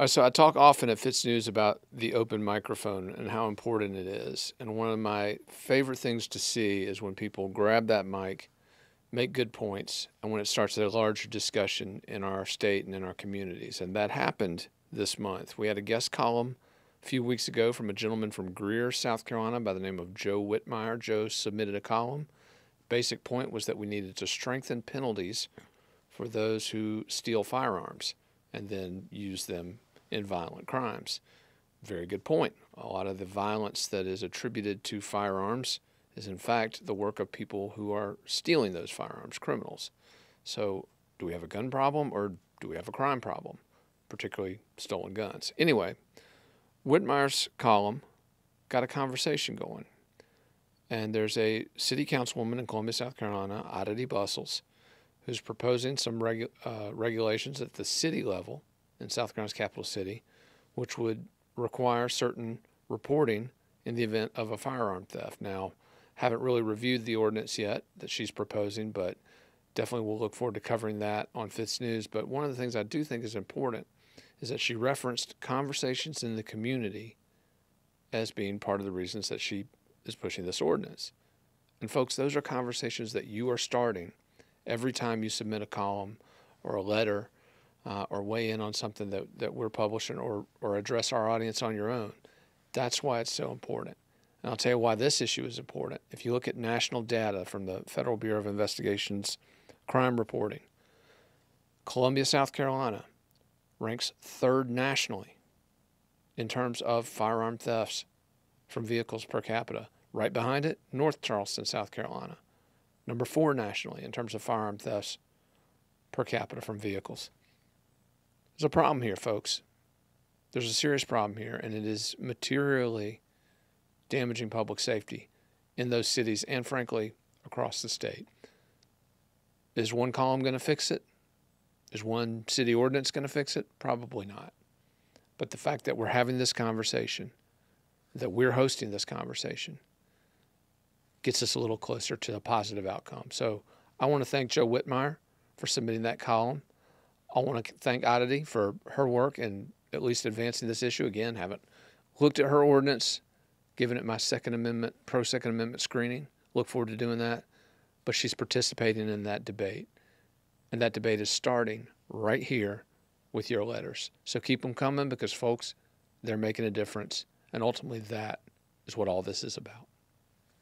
So I talk often at FITSNews about the open microphone and how important it is. And one of my favorite things to see is when people grab that mic, make good points, and when it starts a larger discussion in our state and in our communities. And that happened this month. We had a guest column a few weeks ago from a gentleman from Greer, South Carolina, by the name of Joe Whitmire. Joe submitted a column. Basic point was that we needed to strengthen penalties for those who steal firearms and then use them in violent crimes. Very good point. A lot of the violence that is attributed to firearms is in fact the work of people who are stealing those firearms, criminals. So do we have a gun problem or do we have a crime problem, particularly stolen guns? Anyway, Whitmire's column got a conversation going. And there's a city councilwoman in Columbia, South Carolina, Adity Bustles, who's proposing some regulations at the city level in South Carolina's capital city, which would require certain reporting in the event of a firearm theft. Now, haven't really reviewed the ordinance yet that she's proposing, but definitely we'll look forward to covering that on FITSNews. But one of the things I do think is important is that she referenced conversations in the community as being part of the reasons that she is pushing this ordinance. And folks, those are conversations that you are starting every time you submit a column or a letter or weigh in on something that we're publishing or address our audience on your own. That's why it's so important. And I'll tell you why this issue is important. If you look at national data from the Federal Bureau of Investigation's crime reporting, Columbia, South Carolina ranks third nationally in terms of firearm thefts from vehicles per capita. Right behind it, North Charleston, South Carolina. Number 4 nationally in terms of firearm thefts per capita from vehicles. There's a problem here, folks. There's a serious problem here, and it is materially damaging public safety in those cities and, frankly, across the state. Is one column going to fix it? Is one city ordinance going to fix it? Probably not. But the fact that we're having this conversation, that we're hosting this conversation, gets us a little closer to a positive outcome. So I want to thank Joe Whitmire for submitting that column. I want to thank Adity for her work in at least advancing this issue. Again, haven't looked at her ordinance, given it my Second Amendment, pro-Second Amendment screening. Look forward to doing that. But she's participating in that debate. And that debate is starting right here with your letters. So keep them coming because, folks, they're making a difference. And ultimately, that is what all this is about.